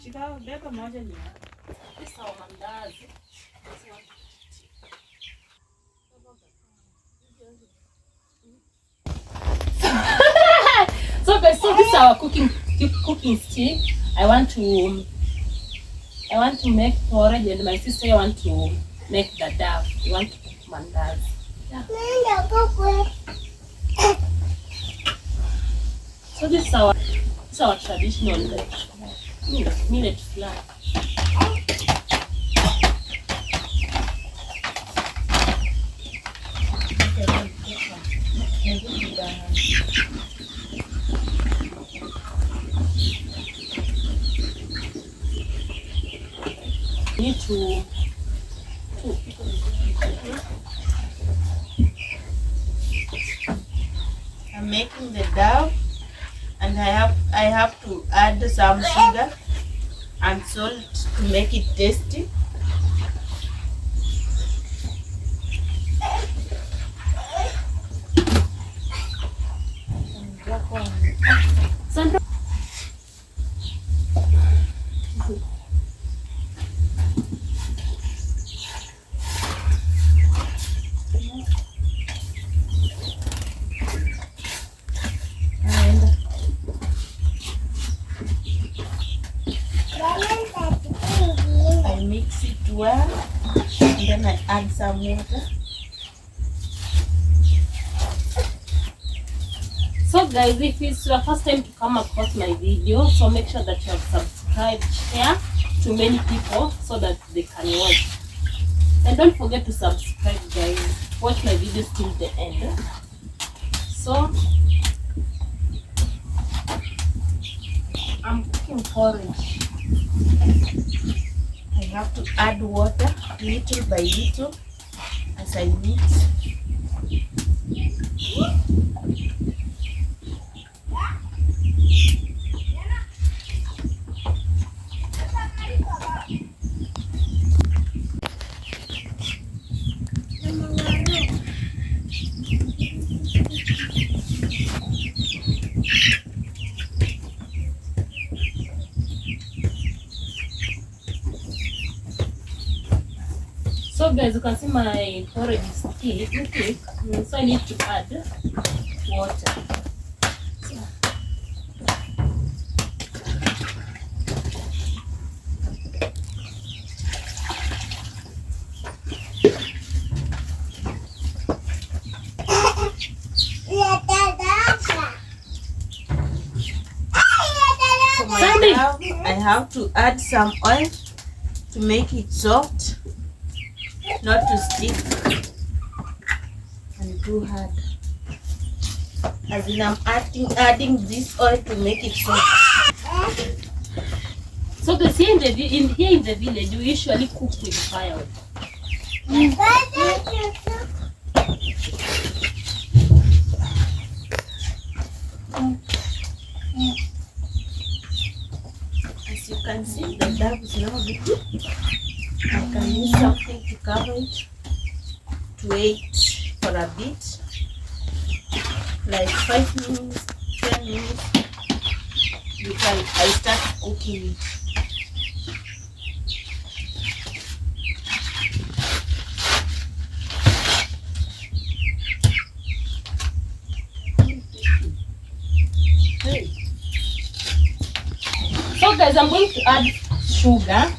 Shika beba moja ni. Pesa wa mandazi. So guys, so this is our cooking stick. I want to make porridge, and my sister want to make the dough. We want to cook mandazi. Yeah. So this is our traditional millet flour. Need to I'm making the dough, and I have to add some sugar and salt to make it tasty. Sandra. I mix it well, and then I add some water. So guys, if it's your first time to come across my video, so make sure that you have subscribed, share to many people so that they can watch. And don't forget to subscribe guys. Watch my videos till the end. So I'm cooking porridge. I have to add water little by little as I mix. So guys, you can see my porridge is thick, so I need to add water. I have to add some oil to make it soft, not to stick and too hard. As in, I'm adding this oil to make it soft. So guys, here in the village, we usually cook with firewood. As you can see, the dough is now ready. I can use something to cover it to wait for a bit, like 5 minutes, 10 minutes. I start cooking it. So guys, I'm going to add sugar.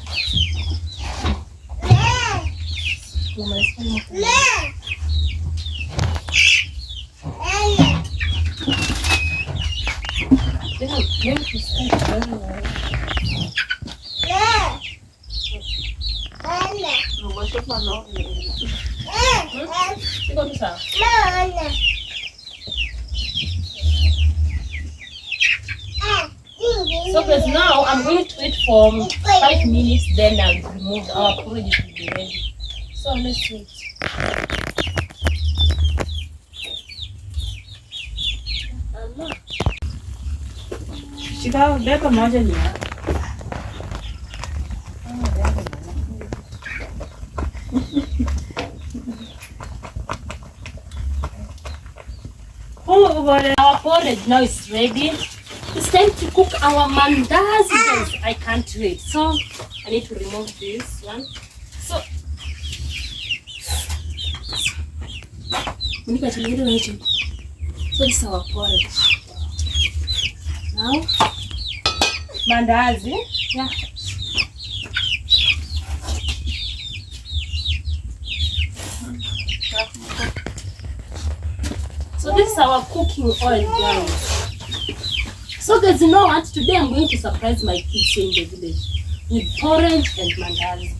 So guys, now I'm going to wait for 5 minutes, then I'll remove our porridge will be ready. So let's wait. Shika beba moja ni. Our porridge now is ready. it's time to cook our mandazi, guys. I can't wait. So I need to remove this one. So this is our porridge. Now mandazi. Yeah. So this is our cooking oil, guys. So guys, you know what? Today I'm going to surprise my kids in the village with porridge and mandazi.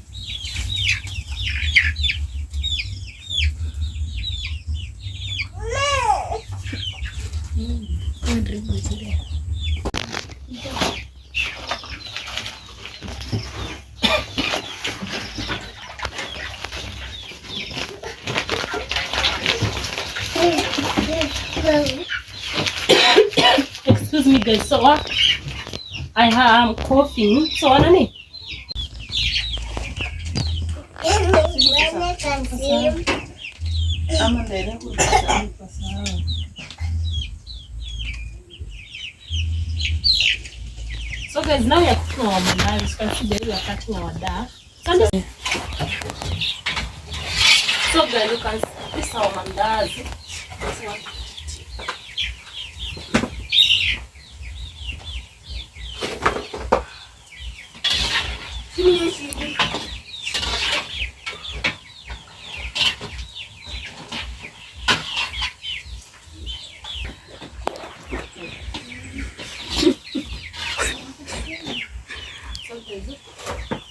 Excuse me guys, so what? I am coughing. So what nani? So guys, now we are cooking our mandazi. You can see that we are cutting our dal. So guys, you can see this is our mandazi.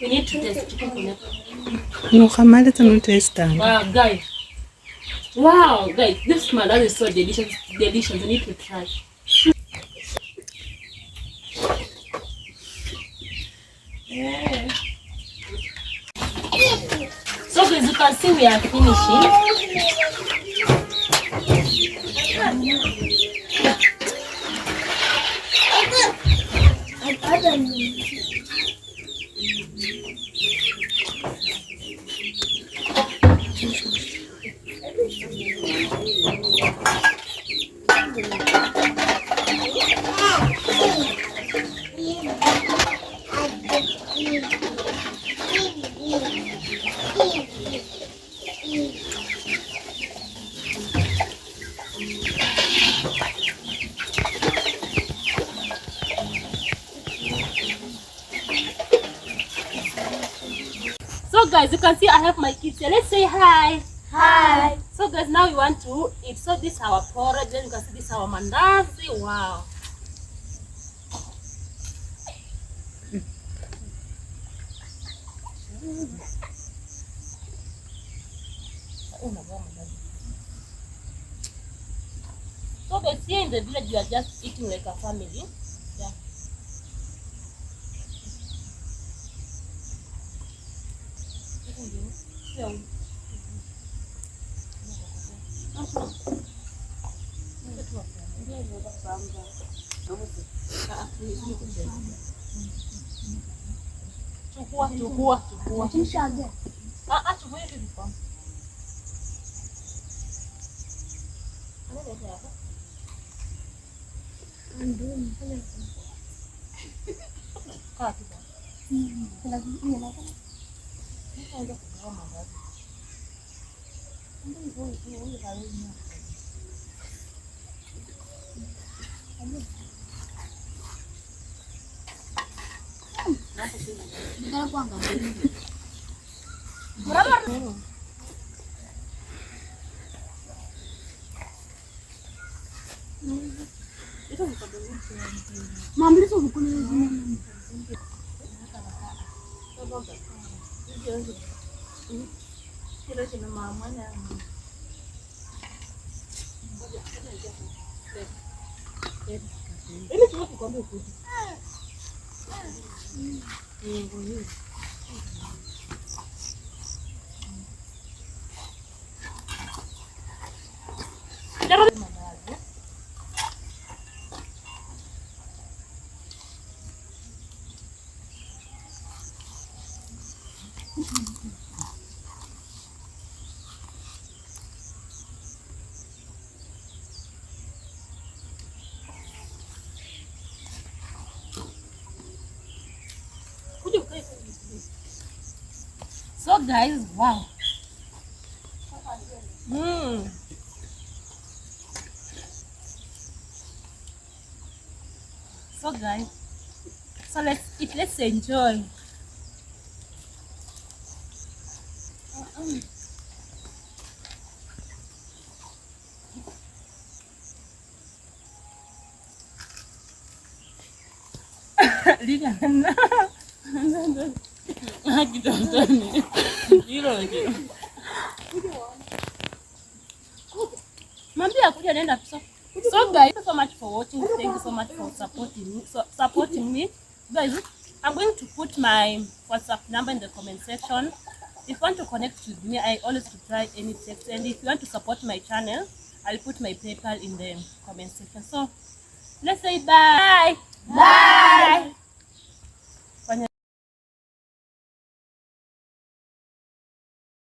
We need to taste chicken. No, Hamada to taste them. Wow, guys. Wow, guys, this mandazi is so delicious. Delicious. You need to try. Yeah. So guys, you can see we are finishing. So guys, you can see I have my kids here. Let's say hi. Hi. So guys, now we want to eat. So this is our porridge. Then you can see this is our mandazi. Wow. So guys, here in the village, we are just eating like a family. Yeah. So guys, wow. So guys, so let's eat, let's enjoy. So guys, thank you so much for watching. Thank you so much for supporting me. Guys, I'm going to put my WhatsApp number in the comment section. If you want to connect with me, I always reply any text. And if you want to support my channel, I'll put my PayPal in the comment section. So let's say bye. Bye.